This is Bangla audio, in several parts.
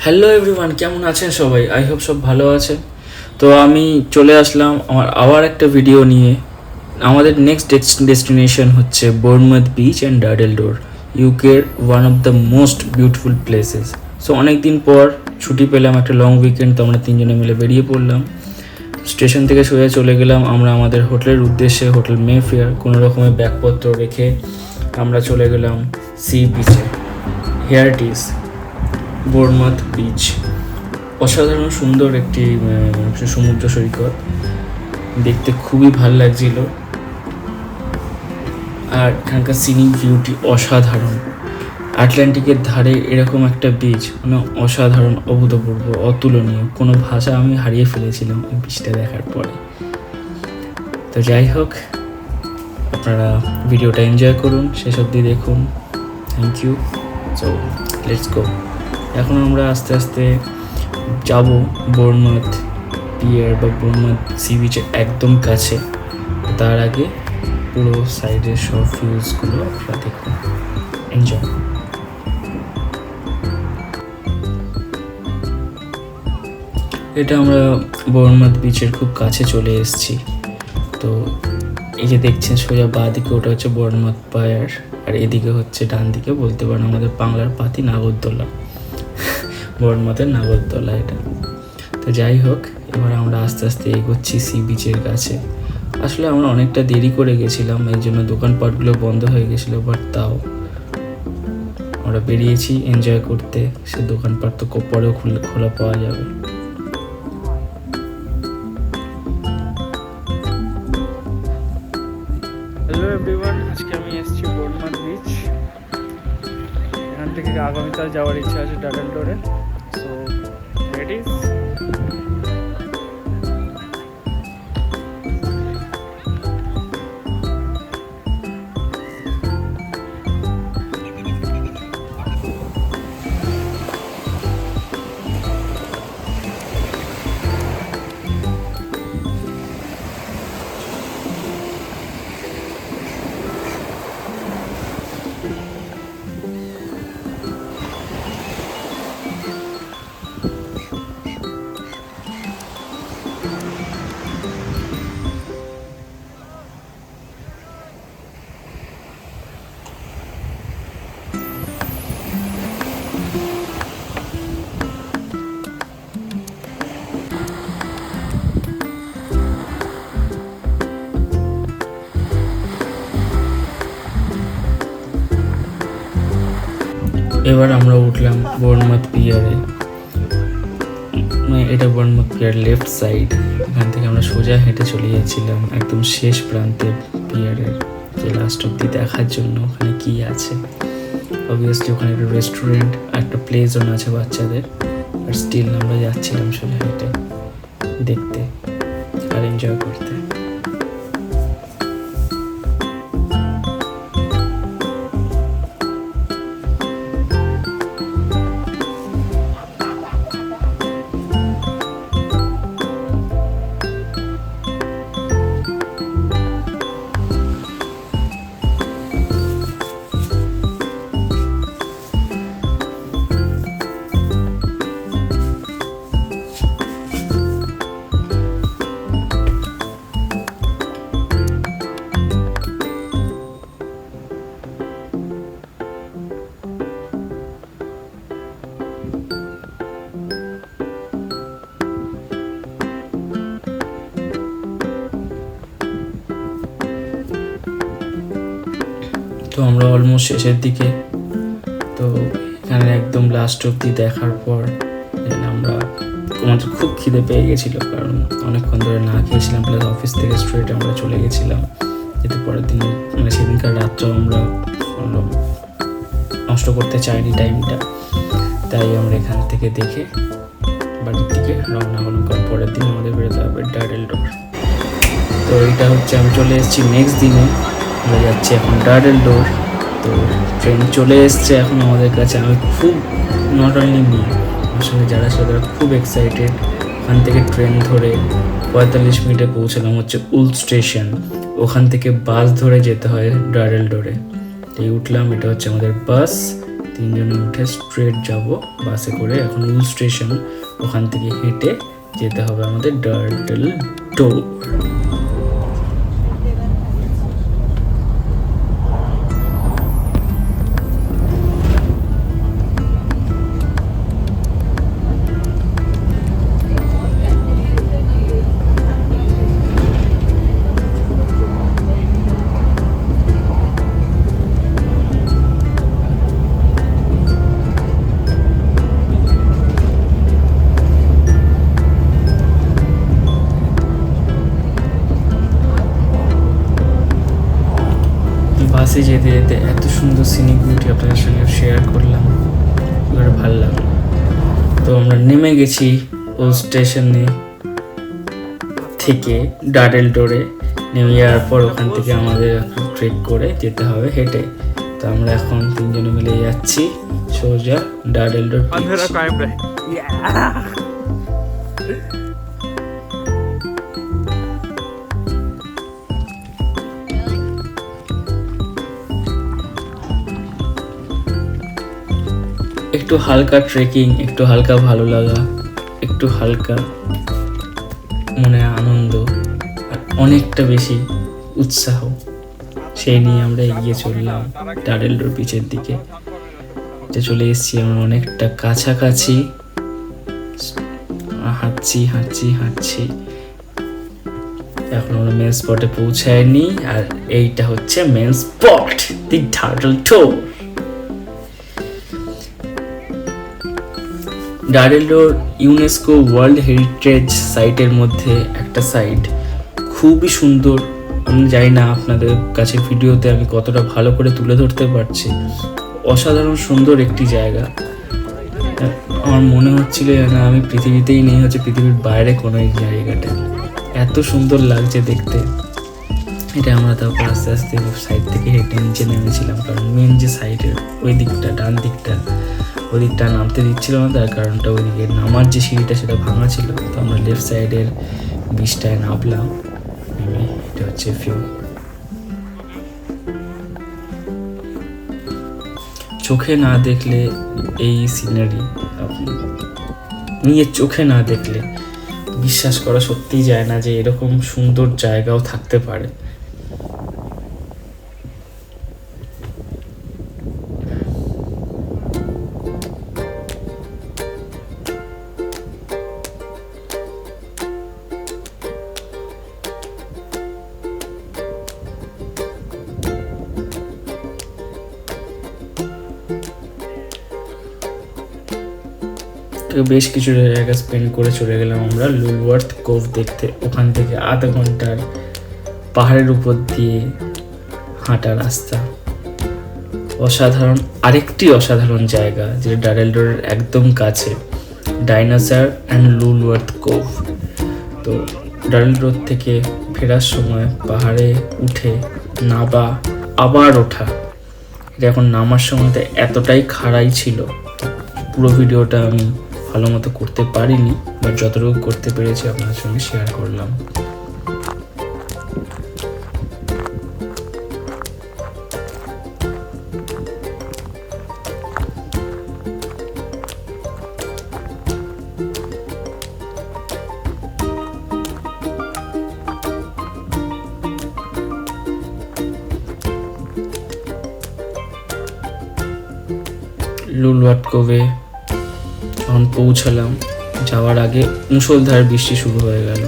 হ্যালো এভরিওয়ান, কেমন আছেন সবাই? আই হোপ সব ভালো আছে। তো আমি চলে আসলাম আমার আবার একটা ভিডিও নিয়ে। আমাদের নেক্সট ডেস্টিনেশন হচ্ছে বোর্নমাউথ বিচ অ্যান্ড ডাডেলডোর, ইউকের one of the most beautiful places. So অনেক দিন পর ছুটি পেলাম, একটা লং উইকেন্ড, তো আমরা তিনজনে মিলে বেরিয়ে পড়লাম। স্টেশন থেকে সোজা চলে গেলাম আমরা আমাদের হোটেলের উদ্দেশ্যে, হোটেল মেফেয়ার। কোনো রকমের ব্যাগপত্র রেখে আমরা চলে গেলাম সি বিচে। Here it is Bournemouth beach. অসাধারণ সুন্দর একটি সমুদ্র সৈকত, দেখতে খুবই ভালো লাগছিল। আর এখানকার সিনিক ভিউটি অসাধারণ। আটলান্টিকের ধারে এরকম একটা বিচ মানে অসাধারণ, অভূতপূর্ব, অতুলনীয়। কোনো ভাষা আমি হারিয়ে ফেলেছিলাম এই বিচটা দেখার পরে। তো যাই হোক, আপনারা ভিডিওটা এনজয় করুন, শেষ অবধি দেখুন। Thank you. So let's go. এখন আমরা আস্তে আস্তে যাব বোর্নমাউথ পিয়ার বা বোর্নমাউথ সি বিচের একদম কাছে। তার আগে পুরো সাইডের সব ভিউজগুলো আপনারা দেখুন, এনজয়। এটা আমরা বোর্নমাউথ বিচের খুব কাছে চলে এসেছি। তো এই যে দেখছেন সোজা বাঁ দিকে, ওটা হচ্ছে বোর্নমাউথ পিয়ার, আর এদিকে হচ্ছে ডান দিকে বলতে পারেন আমাদের বাংলার পাতি নাগরদোলা, বোর্নমাউথের নাগরদোলা এটা। তো যাই হোক, এবার আমরা আস্তে আস্তে এগোচ্ছি সি বিচের কাছে। আসলে আমরা অনেকটা দেরি করে গেছিলাম, এই জন্য দোকানপাটগুলো বন্ধ হয়ে গেছিলো, বাট তাও আমরা বেরিয়েছি এনজয় করতে। সে দোকানপাট তো পরেও খোলা পাওয়া যাবে। হ্যালো এভরিওয়ান, আজকে আমি এসেছি বোর্নমাউথ বিচ। এখান থেকে আগামীকাল যাওয়ার ইচ্ছা আছে ডাডেলডোরে। So ready? এবার আমরা উঠলাম বোর্নমাউথ পিয়ারে। এটা বোর্নমাউথ পিয়ার লেফট সাইড। এখান থেকে আমরা সোজা হেঁটে চলে যাচ্ছিলাম একদম শেষ প্রান্তে পিয়ারের, যে লাস্ট অব্দি দেখার জন্য ওখানে কি আছে। অবভিয়াসলি ওখানে একটা রেস্টুরেন্ট, একটা প্লে জোন আছে বাচ্চাদের, আর স্টিল আমরা যাচ্ছিলাম সোজা হেঁটে দেখতে আর এনজয় করতে। তো আমরা অলমোস্ট শেষের দিকে। তো এখানে একদম লাস্ট অব্দি দেখার পর আমরা, আমাদের খুব খিদে পেয়ে গেছিলো, কারণ অনেকক্ষণ ধরে না খেয়েছিলাম, প্লাস অফিস থেকে স্ট্রেট আমরা চলে গেছিলাম, যেতে পরের দিন মানে সেদিনকার রাতটাও আমরা নষ্ট করতে চাইনি টাইমটা। তাই আমরা এখান থেকে দেখে বাড়ির দিকে রওনা হলাম, কারণ পরের দিন আমাদের বেরোতে হবে ডাডেলডোর। তো এটা হচ্ছে আমি চলে এসেছি নেক্সট দিনে, আমরা যাচ্ছি এখন ডাডেলডোর। তো ট্রেন চলে এসছে এখন আমাদের কাছে। আমি খুব, নট অনলি মি, আমার সঙ্গে যারা ছিল তারা খুব এক্সাইটেড। ওখান থেকে ট্রেন ধরে 45 মিনিটে পৌঁছলাম হচ্ছে উল স্টেশন। ওখান থেকে বাস ধরে যেতে হয় ডাডেলডোরে। এই উঠলাম, এটা হচ্ছে আমাদের বাস। তিনজনে উঠে স্ট্রেট যাব বাসে করে এখন উল স্টেশন, ওখান থেকে হেঁটে যেতে হবে আমাদের ডার্ডেল ডোর। বাসে যেতে যেতে এত সুন্দর সিনিক বিউটি আপনাদের সঙ্গে শেয়ার করলাম, এবার ভালো লাগলো। তো আমরা নেমে গেছি ওই স্টেশনে থেকে ডাডেল ডোরে। নেমে যাওয়ার পর ওখান থেকে আমাদের ট্রেক করে যেতে হবে হেঁটে। তো আমরা এখন তিনজনে মিলে যাচ্ছি সোজা ডাডেল ডোর। একটু হালকা ট্রেকিং, একটু হালকা ভালো লাগা, একটু হালকা মনে আনন্দ, আর অনেকটা বেশি উৎসাহ, সেই নিয়ে আমরা এগিয়ে চললাম ডাডেল ডোর বিচের দিকে। চলে এসেছি আমরা অনেকটা কাছাকাছি, হাঁটছি হাঁটছি হাঁটছি, এখন আমরা মেন স্পটে পৌঁছায়নি। আর এইটা হচ্ছে মেন স্পট, দি ডাডেল ডোর। ডাডেল ডোর ইউনেস্কো ওয়ার্ল্ড হেরিটেজ সাইটের মধ্যে একটা সাইট, খুবই সুন্দর। আমি জানি না আপনাদের কাছে ভিডিওতে আমি কতটা ভালো করে তুলে ধরতে পারছি, অসাধারণ সুন্দর একটি জায়গা। আমার মনে হচ্ছিল না আমি পৃথিবীতেই নেই, হচ্ছে পৃথিবীর বাইরে কোনো এই জায়গাটা, এত সুন্দর লাগছে দেখতে। এটা আমরা তারপর আস্তে আস্তে সাইড থেকে হেঁটে নিচে নেমেছিলাম, কারণ মেন যে সাইডের ওই দিকটা ডান দিকটা, ওই দিকটা নামতে দিচ্ছিল না, তার কারণটা ওইদিকে নামার যে সিঁড়িটা সেটা ভাঙা ছিল। তো আমরা লেফট সাইডের বিচটায় নামলাম, নেমে এটা হচ্ছে ভিউ। চোখে না দেখলে এই সিনারি, আপনি নিজের চোখে না দেখলে বিশ্বাস করা সত্যিই যায় না যে এরকম সুন্দর জায়গাও থাকতে পারে। বেশ কিছু জায়গা স্পেন্ড করে চলে গেলাম আমরা লুলওয়ার্থ কোভ দেখতে। ওখান থেকে আধা ঘন্টার পাহাড়ের উপর দিয়ে হাঁটা রাস্তা, অসাধারণ। আরেকটি অসাধারণ জায়গা যেটা ডাডেল ডোরের একদম কাছে, ডাইনোসর অ্যান্ড লুলওয়ার্থ কোভ। তো ডাডেল ডোর থেকে ফেরার সময় পাহাড়ে উঠে নামা আবার ওঠা, এটা এখন নামার সময়তে এতটাই খাড়াই ছিল, পুরো ভিডিওটা আমি ভালো মতো করতে পারিনি, বাট যতটুকু করতে পেরেছি আপনার সঙ্গে শেয়ার করলাম। লুলওয়ার্থ কোভে যখন পৌঁছালাম, যাওয়ার আগে মুষলধারে বৃষ্টি শুরু হয়ে গেল।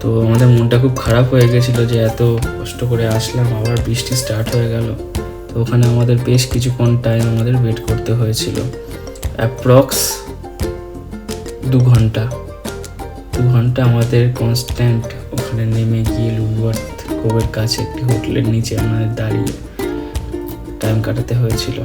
তো আমাদের মনটা খুব খারাপ হয়ে গেছিলো যে এত কষ্ট করে আসলাম, আবার বৃষ্টি স্টার্ট হয়ে গেল। তো ওখানে আমাদের বেশ কিছুক্ষণ টাইম আমাদের ওয়েট করতে হয়েছিল, অ্যাপ্রক্স 2 ঘন্টা আমাদের কনস্ট্যান্ট ওখানে নেমে গিয়ে লুলওয়ার্থ কোভের কাছে একটি হোটেলের নিচে আমাদের দাঁড়িয়ে টাইম কাটাতে হয়েছিল।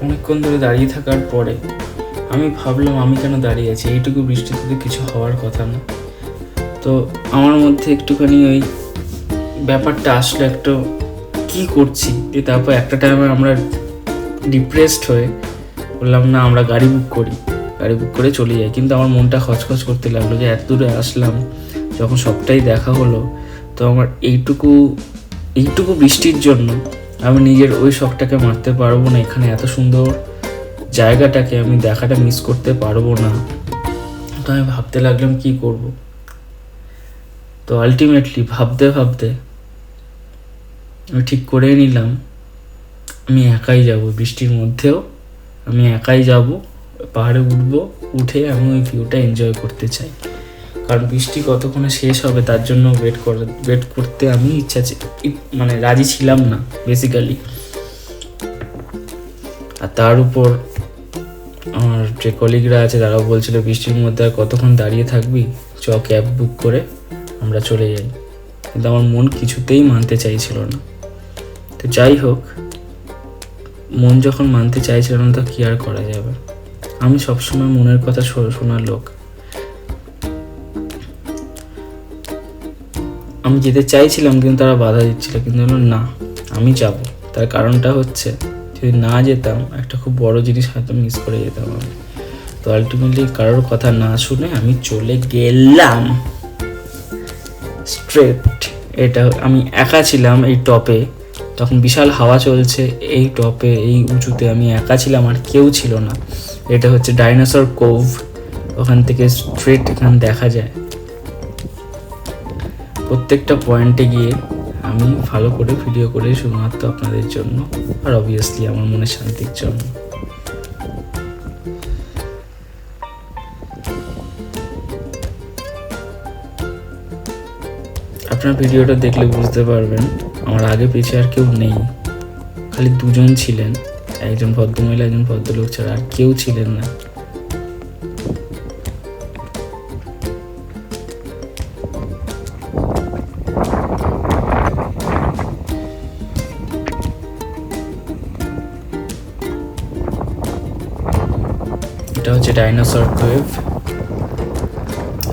অনেকক্ষণ ধরে দাঁড়িয়ে থাকার পরে আমি ভাবলাম আমি কেন দাঁড়িয়ে আছি, এইটুকু বৃষ্টিতে তো কিছু হওয়ার কথা না। তো আমার মধ্যে একটুখানি ওই ব্যাপারটা আসলে একটু কী করছি, দিয়ে তারপর একটা টাইমে আমরা ডিপ্রেসড হয়ে বললাম না আমরা গাড়ি বুক করে চলে যাই। কিন্তু আমার মনটা খচখচ করতে লাগলো যে এত দূরে আসলাম, যখন সবটাই দেখা হলো, তো আমার এইটুকু বৃষ্টির জন্য আমি নিজের ওই শখটাকে মারতে পারবো না, এখানে এত সুন্দর জায়গাটাকে আমি দেখাটা মিস করতে পারবো না। তো আমি ভাবতে লাগলাম কি করব। তো আলটিমেটলি ভাবতে আমি ঠিক করে নিলাম আমি একাই যাব, বৃষ্টির মধ্যেও আমি একাই যাব, পাহাড়ে উঠে আমি ওই ভিউটা এনজয় করতে চাই। কারণ বৃষ্টি কতক্ষণে শেষ হবে তার জন্য ওয়েট করতে আমি মানে রাজি ছিলাম না বেসিক্যালি। আর তার উপর আমার যে কলিগরা আছে তারাও বলছিল বৃষ্টির মধ্যে আর কতক্ষণ দাঁড়িয়ে থাকবি, ক্যাব বুক করে আমরা চলে যাই। কিন্তু আমার মন কিছুতেই মানতে চাইছিল না। তো যাই হোক, মন যখন মানতে চাইছিল না তো কি আর করা যাবে। আমি সবসময় মনের কথা শোনার লোক। আমি যেতে চাইছিলাম কিন্তু তারা বাধা দিচ্ছিল, কিন্তু না আমি যাব। তার কারণটা হচ্ছে যদি না যেতাম একটা খুব বড় জিনিস হয়তো মিস করে যেতাম আমি। তো আলটিমেটলি কারোর কথা না শুনে আমি চলে গেলাম স্ট্রেট। এটা আমি একা ছিলাম এই টপে, তখন বিশাল হাওয়া চলছে, এই টপে এই উঁচুতে আমি একা ছিলাম আর কেউ ছিল না। এটা হচ্ছে ডাইনোসর কোভ, ওখান থেকে স্ট্রেট এখানে দেখা যায়। প্রত্যেকটা পয়েন্টে গিয়ে আমি ভালো করে ভিডিও করে শুধুমাত্র আপনাদের জন্য আর অবভিয়াসলি আমার মনের শান্তির জন্য। আপনার ভিডিওটা দেখলে বুঝতে পারবেন আমার আগে পিছে আর কেউ নেই, খালি দুজন ছিলেন, একজন ভদ্রমহিলা একজন ভদ্রলোক ছাড়া আর কেউ ছিলেন না। এটা হচ্ছে ডাইনোসর কেভ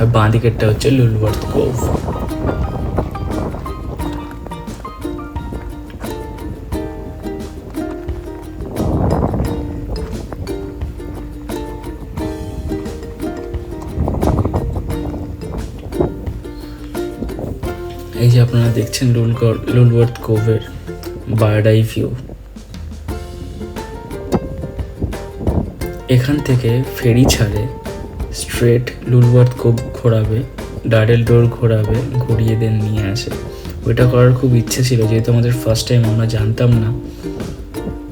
আর বাঁ দিকেরটা হচ্ছে লুলওয়ার্থ কোভ। এই যে আপনারা দেখছেন লুলওয়ার্থ কোভের বার্ড আই ভিউ। এখান থেকে ফেরি ছাড়ে স্ট্রেট লুলওয়ার্থ কোভ ঘোরাবে, ডাডেল ডোর ঘোরাবে, ঘুরিয়ে দেন নিয়ে আসে। ওইটা করার খুব ইচ্ছে ছিল, যেহেতু আমাদের ফার্স্ট টাইম আমরা জানতাম না।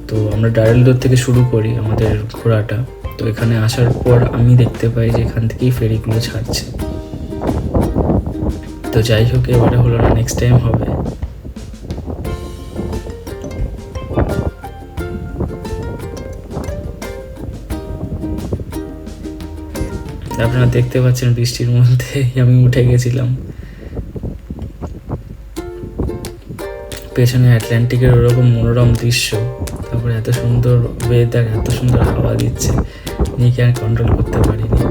তো আমরা ডাডেল ডোর থেকে শুরু করি আমাদের ঘোরাটা। তো এখানে আসার পর আমি দেখতে পাই যে এখান থেকেই ফেরিগুলো ছাড়ছে। তো যাই হোক, এবারে হলো না, নেক্সট টাইম হবে। আপনারা দেখতে পাচ্ছেন বৃষ্টির মধ্যে আমি উঠে গেছিলাম। পেছনে আটলান্টিকের ওরকম মনোরম দৃশ্য, তারপরে এত সুন্দর ওয়েদার, এত সুন্দর হাওয়া দিচ্ছে, নিজেকে আর কন্ট্রোল করতে পারিনি।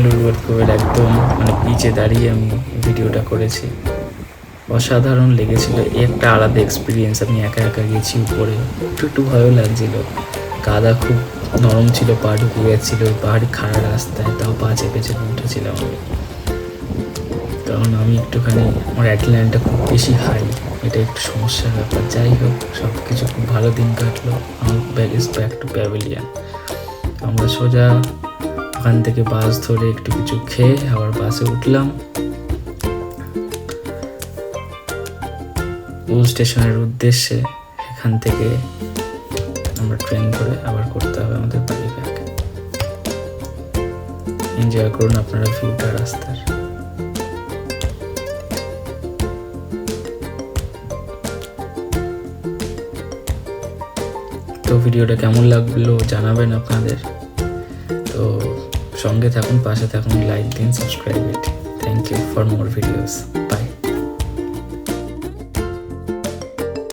লুলওয়ার্থ কোভের একদম মানে বিচে দাঁড়িয়ে আমি ভিডিওটা করেছি। অসাধারণ লেগেছিল, একটা আলাদা এক্সপিরিয়েন্স। আমি একা গেছি উপরে, একটু ভয়ও লাগছিল। কাদা খুব নরম ছিল, পা ঢুকে গেছিলো পাহাড়ি খাড়া রাস্তায়, তাও পা চেপে উঠেছিলাম আমি। কারণ আমি একটুখানি আমার অ্যাড্রেনালিনটা খুব বেশি হাই, এটা একটু সমস্যার ব্যাপার। যাই হোক, সব কিছু খুব ভালো দিন কাটলো। আমার ব্যাক টু প্যাভিলিয়ন। আমরা সোজা ওখান থেকে বাস ধরে একটু কিছু খেয়ে আবার বাসে উঠলাম উল স্টেশনের উদ্দেশ্যে। এখান থেকে আমরা ট্রেন ধরে আবার করতে হবে আমাদের বাড়ি ব্যাক। এনজয় করুন আপনারা ভিউটা রাস্তার। তো ভিডিওটা কেমন লাগলো জানাবেন আপনাদের। তো সঙ্গে থাকুন, পাশে থাকুন, লাইক দিন, subscribe it. Thank you for more videos. By.